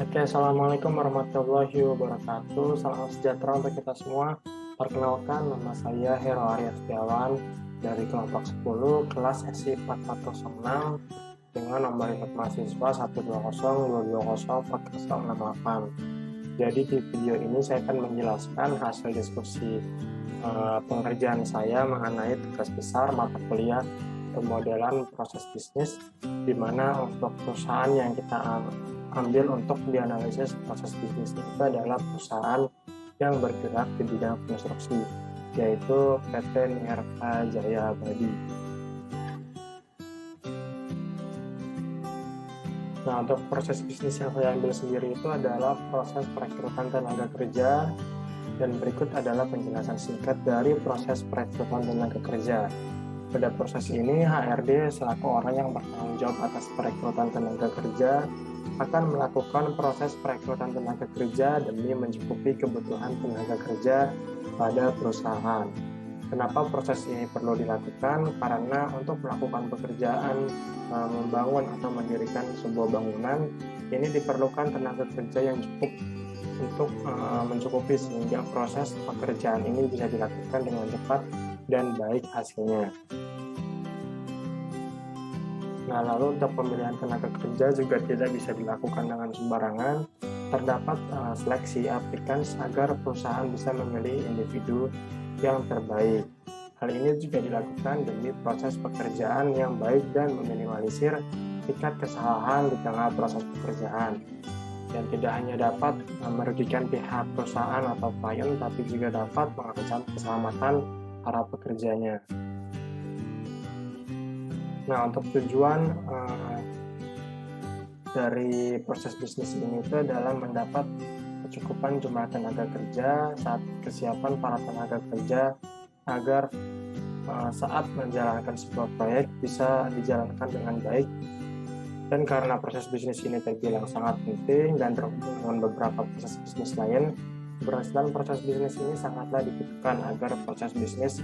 Oke, Assalamualaikum warahmatullahi wabarakatuh. Salam sejahtera untuk kita semua. Perkenalkan, nama saya Hero Arya Setiawan dari kelompok 10, kelas SI 4406 dengan nomor induk mahasiswa 12022204068. Jadi di video ini saya akan menjelaskan hasil diskusi pengerjaan saya mengenai tugas besar mata kuliah pemodelan proses bisnis, di mana untuk perusahaan yang kita ambil untuk dianalisis proses bisnis itu adalah perusahaan yang bergerak di bidang konstruksi, yaitu PT Nirva Jaya Abadi. Nah, untuk proses bisnis yang saya ambil sendiri itu adalah proses perekrutan tenaga kerja, dan berikut adalah penjelasan singkat dari proses perekrutan tenaga kerja. Pada proses ini, HRD selaku orang yang bertanggung jawab atas perekrutan tenaga kerja akan melakukan proses perekrutan tenaga kerja demi mencukupi kebutuhan tenaga kerja pada perusahaan. Kenapa proses ini perlu dilakukan? Karena untuk melakukan pekerjaan membangun atau mendirikan sebuah bangunan, ini diperlukan tenaga kerja yang cukup untuk mencukupi sehingga proses pekerjaan ini bisa dilakukan dengan cepat dan baik hasilnya. Nah, lalu untuk pemilihan tenaga kerja juga tidak bisa dilakukan dengan sembarangan. Terdapat seleksi applicants agar perusahaan bisa memilih individu yang terbaik. Hal ini juga dilakukan demi proses pekerjaan yang baik dan meminimalisir tingkat kesalahan di tengah proses pekerjaan. Dan tidak hanya dapat merugikan pihak perusahaan atau klien, tapi juga dapat mengancam keselamatan para pekerjanya. Nah, untuk tujuan dari proses bisnis ini itu adalah mendapat kecukupan jumlah tenaga kerja saat kesiapan para tenaga kerja agar saat menjalankan sebuah proyek bisa dijalankan dengan baik. Dan karena proses bisnis ini terbilang sangat penting dan terhubung dengan beberapa proses bisnis lain, keberhasilan proses bisnis ini sangatlah dibutuhkan agar proses bisnis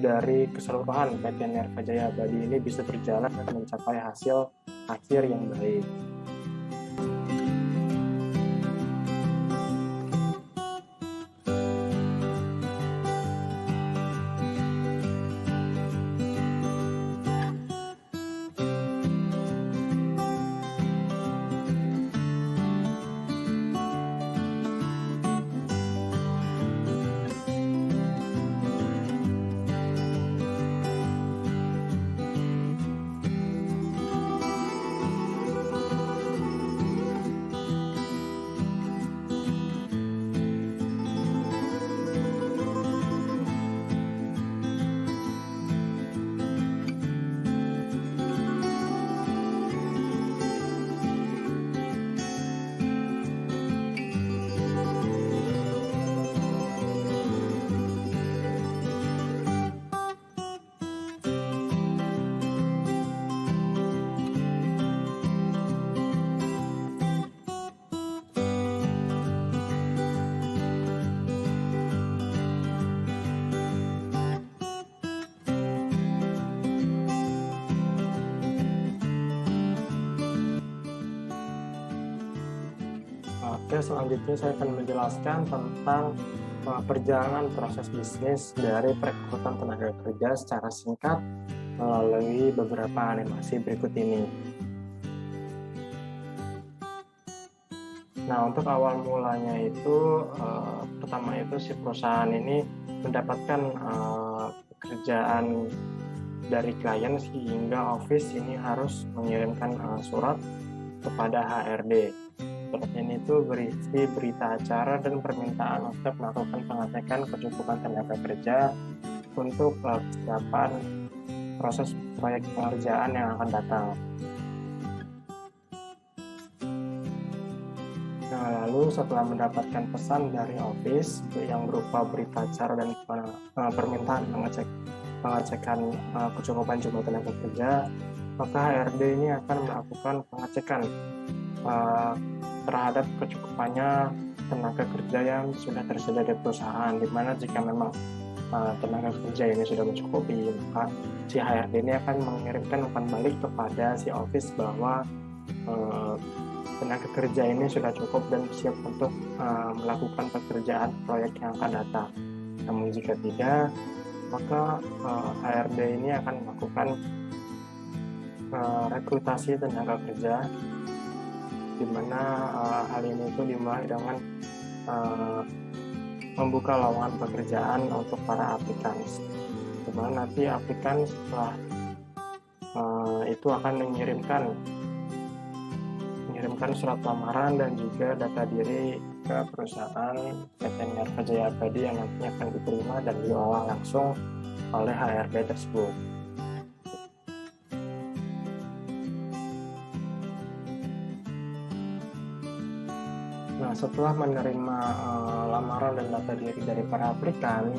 dari keseluruhan PT Nirva Jaya Abadi ini bisa berjalan dan mencapai hasil akhir yang baik. Oke, selanjutnya saya akan menjelaskan tentang perjalanan proses bisnis dari perekrutan tenaga kerja secara singkat melalui beberapa animasi berikut ini. Nah, untuk awal mulanya itu, pertama itu si perusahaan ini mendapatkan pekerjaan dari klien sehingga office ini harus mengirimkan surat kepada HRD. Surat ini itu berisi berita acara dan permintaan untuk melakukan pengecekan kecukupan tenaga kerja untuk kesiapan proses proyek pengerjaan yang akan datang. Nah, lalu setelah mendapatkan pesan dari office yang berupa berita acara dan permintaan pengecekan kecukupan jumlah tenaga kerja, maka HRD ini akan melakukan pengecekan terhadap kecukupannya tenaga kerja yang sudah tersedia di perusahaan, di mana jika memang tenaga kerja ini sudah mencukupi, maka si HRD ini akan mengirimkan umpan balik kepada si office bahwa tenaga kerja ini sudah cukup dan siap untuk melakukan pekerjaan proyek yang akan datang. Namun jika tidak, maka HRD ini akan melakukan rekrutasi tenaga kerja, di mana hal ini itu dimulai dengan membuka lowongan pekerjaan untuk para aplikan, di mana nanti aplikan setelah itu akan mengirimkan surat lamaran dan juga data diri ke perusahaan PT Niarka Jaya Abadi yang nantinya akan diterima dan diolah langsung oleh HRD tersebut. Nah, setelah menerima lamaran dan data diri dari para aplikan,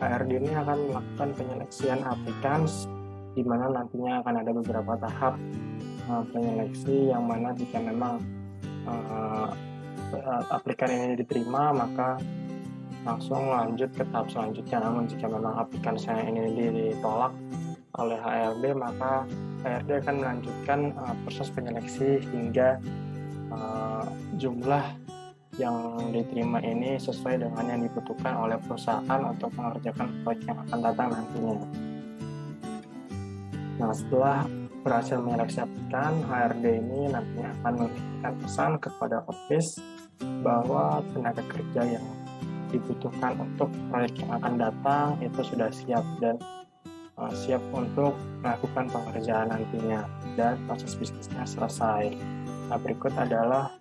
HRD ini akan melakukan penyeleksian aplikan, di mana nantinya akan ada beberapa tahap penyeleksi, yang mana jika memang aplikan ini diterima, maka langsung lanjut ke tahap selanjutnya. Namun jika memang aplikan saya ini ditolak oleh HRD, maka HRD akan melanjutkan proses penyeleksi hingga jumlah yang diterima ini sesuai dengan yang dibutuhkan oleh perusahaan untuk mengerjakan proyek yang akan datang nantinya. Nah, setelah berhasil menyeleksi aplikan, HRD ini nantinya akan memberikan pesan kepada office bahwa tenaga kerja yang dibutuhkan untuk proyek yang akan datang itu sudah siap dan siap untuk melakukan pengerjaan nantinya, dan proses bisnisnya selesai. Nah, berikut adalah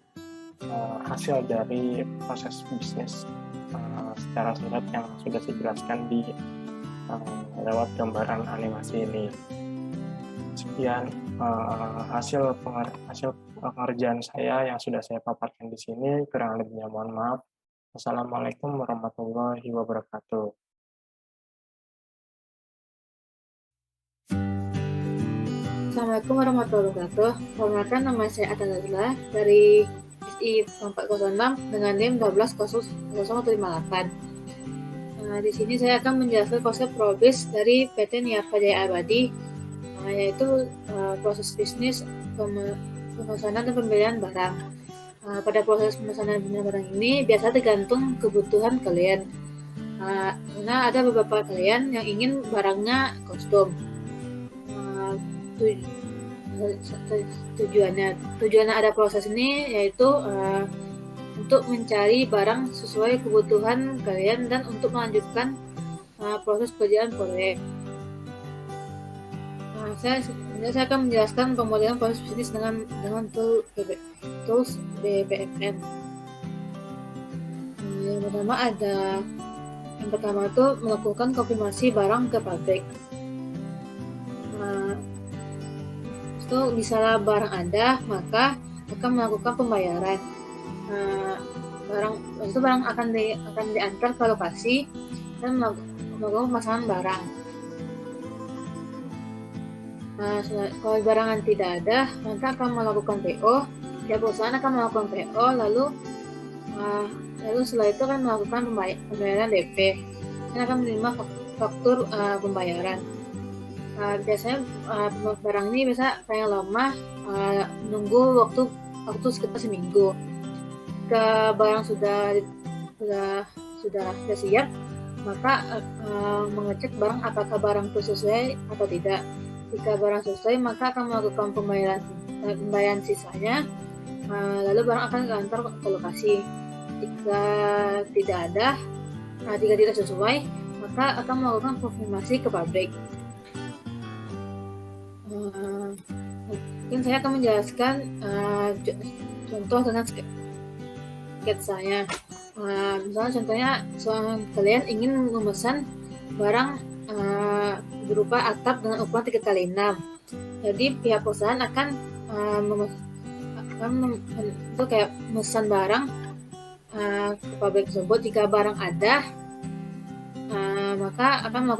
hasil dari proses bisnis secara singkat yang sudah saya jelaskan di lewat gambaran animasi ini. Sekian hasil pengerjaan saya yang sudah saya paparkan di sini. Kurang lebihnya mohon maaf. Wassalamualaikum warahmatullahi wabarakatuh. Assalamualaikum warahmatullahi wabarakatuh. Perkenalkan, nama saya Ata Nazila dari SI 406 dengan NIM 120058. Di sini saya akan menjelaskan konsep probis dari PT Niarka Jaya Abadi, yaitu proses bisnis pemesanan dan pembelian barang. Pada proses pemesanan dan pembelian barang ini biasa tergantung kebutuhan klien. Karena ada beberapa klien yang ingin barangnya kostum. Tujuannya ada proses ini yaitu untuk mencari barang sesuai kebutuhan klien dan untuk melanjutkan proses pekerjaan proyek. Saya akan menjelaskan pemodelan proses bisnis dengan tools BPMN. Yang pertama itu melakukan konfirmasi barang ke pabrik. Itu misalnya barang ada, maka akan melakukan pembayaran. Barang akan diantar ke lokasi dan melakukan pemasangan barang. Kalau barang tidak ada, maka akan melakukan PO. Pihak perusahaan akan melakukan PO, lalu setelah itu akan melakukan pembayaran DP dan akan menerima faktur pembayaran. Biasanya barang ini biasa paling lama menunggu waktu sekitar seminggu. Jika barang sudah siap, maka mengecek barang apakah barang itu sesuai atau tidak. Jika barang sesuai, maka akan melakukan pembayaran sisanya, lalu barang akan diantar ke lokasi. Jika tidak sesuai, maka akan melakukan konfirmasi ke pabrik. Mungkin saya akan menjelaskan contoh dengan sketsanya. Misalnya contohnya kalian ingin memesan barang berupa atap dengan ukuran 3x6. Jadi pihak perusahaan akan memesan barang ke pabrik tersebut. Jika barang ada, maka akan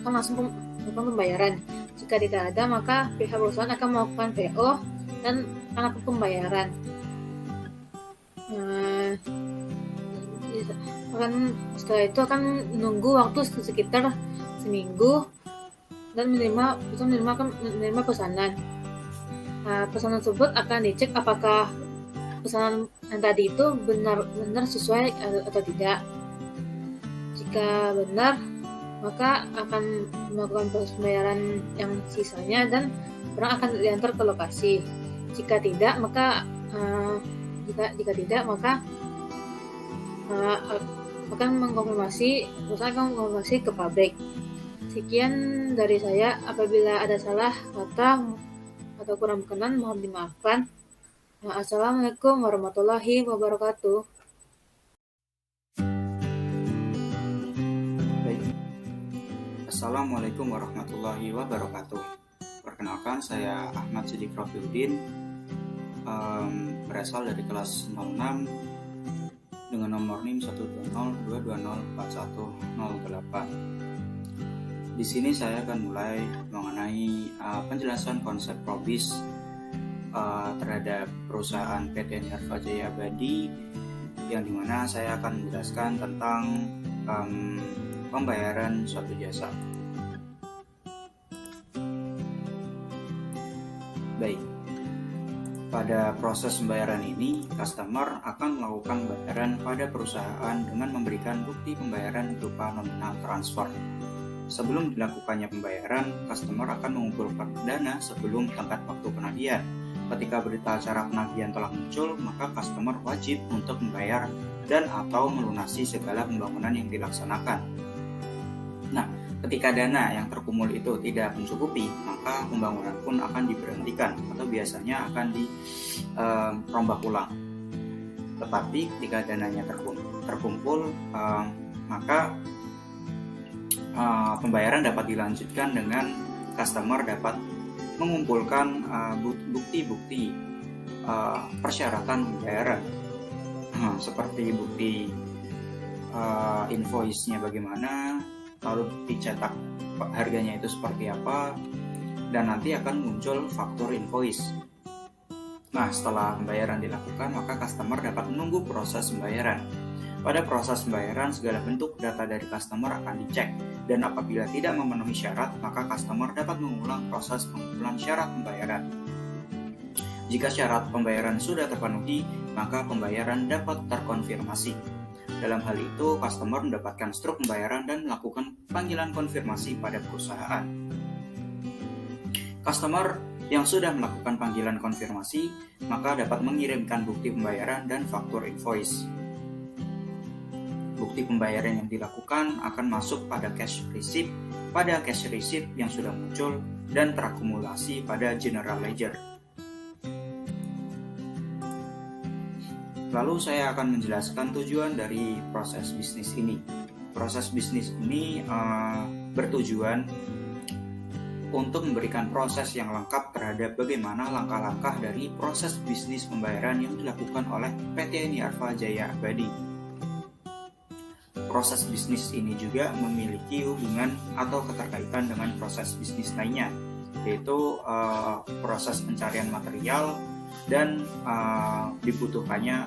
langsung melakukan pembayaran. Jika tidak ada, maka pihak perusahaan akan melakukan PO dan akan melakukan pembayaran. Setelah itu akan menunggu waktu sekitar seminggu dan menerima pesanan. Pesanan tersebut akan dicek apakah pesanan yang tadi itu benar-benar sesuai atau tidak. Jika benar, maka akan melakukan proses pembayaran yang sisanya dan barang akan diantar ke lokasi. Jika tidak, maka akan perusahaan akan mengkonfirmasi ke pabrik. Sekian dari saya. Apabila ada salah kata atau kurang berkenan, mohon dimaafkan. Assalamualaikum warahmatullahi wabarakatuh. Assalamualaikum warahmatullahi wabarakatuh. Perkenalkan, saya Ahmad Siddiq Rafiuddin, berasal dari kelas 06 dengan nomor NIM 12022041008. Di sini saya akan mulai mengenai penjelasan konsep PROBIS terhadap perusahaan PT Niarfa Jaya Abadi, yang dimana saya akan menjelaskan tentang pembayaran suatu jasa. Baik, pada proses pembayaran ini, customer akan melakukan pembayaran pada perusahaan dengan memberikan bukti pembayaran berupa nominal transfer. Sebelum dilakukannya pembayaran, customer akan mengumpulkan dana sebelum tenggat waktu penagihan. Ketika berita acara penagihan telah muncul, maka customer wajib untuk membayar dan atau melunasi segala pembangunan yang dilaksanakan. Nah, ketika dana yang terkumpul itu tidak mencukupi, maka pembangunan pun akan diberhentikan atau biasanya akan dirombak ulang. Tetapi ketika dananya terkumpul, maka pembayaran dapat dilanjutkan dengan customer dapat mengumpulkan bukti-bukti persyaratan pembayaran, seperti bukti invoice-nya bagaimana, lalu dicetak harganya itu seperti apa, dan nanti akan muncul faktur invoice. Nah, setelah pembayaran dilakukan, maka customer dapat menunggu proses pembayaran. Pada proses pembayaran, segala bentuk data dari customer akan dicek, dan apabila tidak memenuhi syarat, maka customer dapat mengulang proses pengumpulan syarat pembayaran. Jika syarat pembayaran sudah terpenuhi, maka pembayaran dapat terkonfirmasi. Dalam hal itu, customer mendapatkan struk pembayaran dan melakukan panggilan konfirmasi pada perusahaan. Customer yang sudah melakukan panggilan konfirmasi, maka dapat mengirimkan bukti pembayaran dan faktur invoice. Bukti pembayaran yang dilakukan akan masuk pada cash receipt yang sudah muncul dan terakumulasi pada general ledger. Lalu saya akan menjelaskan tujuan dari proses bisnis ini. Proses bisnis ini bertujuan untuk memberikan proses yang lengkap terhadap bagaimana langkah-langkah dari proses bisnis pembayaran yang dilakukan oleh PT Niarfa Jaya Abadi. Proses bisnis ini juga memiliki hubungan atau keterkaitan dengan proses bisnis lainnya, yaitu proses pencarian material dan dibutuhkannya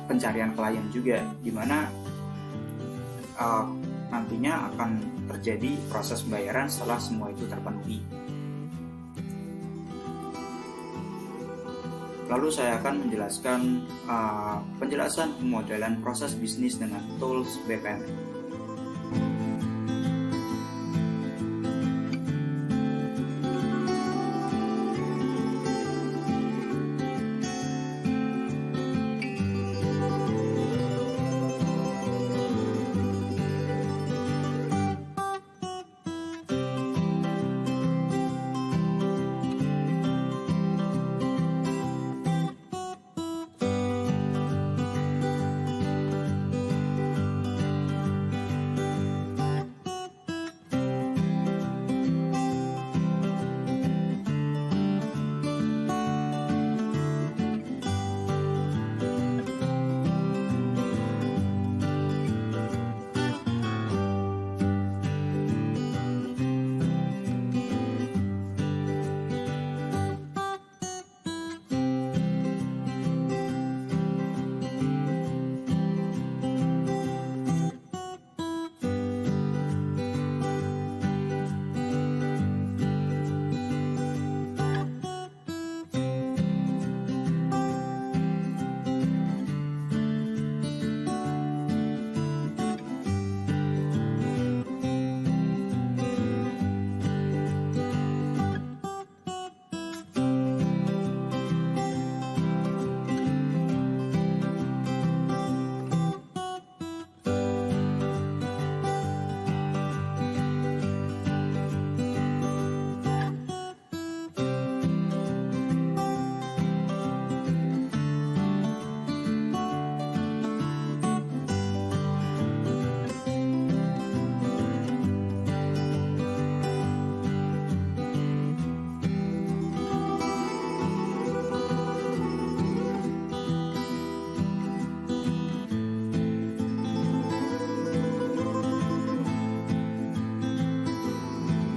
pencarian klien juga, di mana nantinya akan terjadi proses pembayaran setelah semua itu terpenuhi. Lalu saya akan menjelaskan penjelasan pemodelan proses bisnis dengan tools BPM.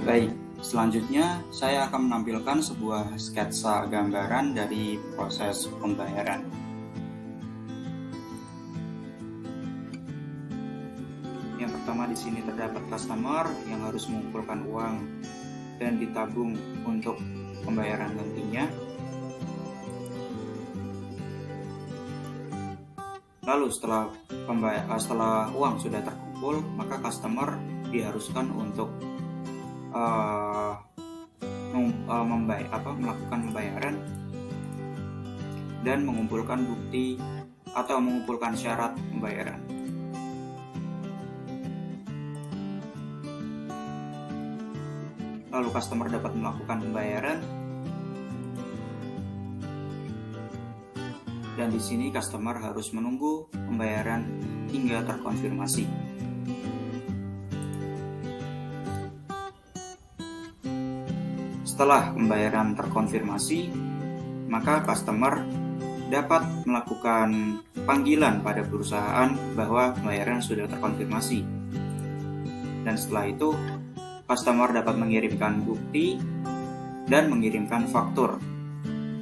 Baik, selanjutnya saya akan menampilkan sebuah sketsa gambaran dari proses pembayaran. Yang pertama, di sini terdapat customer yang harus mengumpulkan uang dan ditabung untuk pembayaran nantinya. Lalu setelah uang sudah terkumpul, maka customer diharuskan untuk melakukan pembayaran dan mengumpulkan bukti atau mengumpulkan syarat pembayaran. Lalu customer dapat melakukan pembayaran, dan di sini customer harus menunggu pembayaran hingga terkonfirmasi. Setelah pembayaran terkonfirmasi, maka customer dapat melakukan panggilan pada perusahaan bahwa pembayaran sudah terkonfirmasi. Dan setelah itu, customer dapat mengirimkan bukti dan mengirimkan faktur,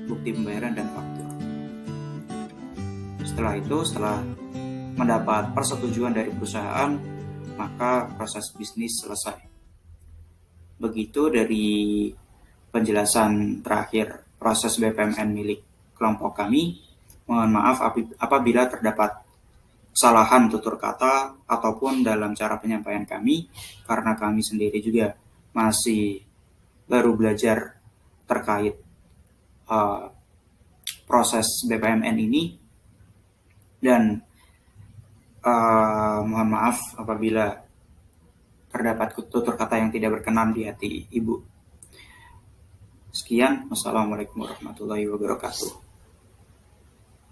bukti pembayaran dan faktur. Setelah mendapat persetujuan dari perusahaan, maka proses bisnis selesai. Begitu dari penjelasan terakhir proses BPMN milik kelompok kami. Mohon maaf apabila terdapat kesalahan tutur kata ataupun dalam cara penyampaian kami, karena kami sendiri juga masih baru belajar terkait proses BPMN ini, dan mohon maaf apabila terdapat tutur kata yang tidak berkenan di hati Ibu. Sekian, wassalamualaikum warahmatullahi wabarakatuh.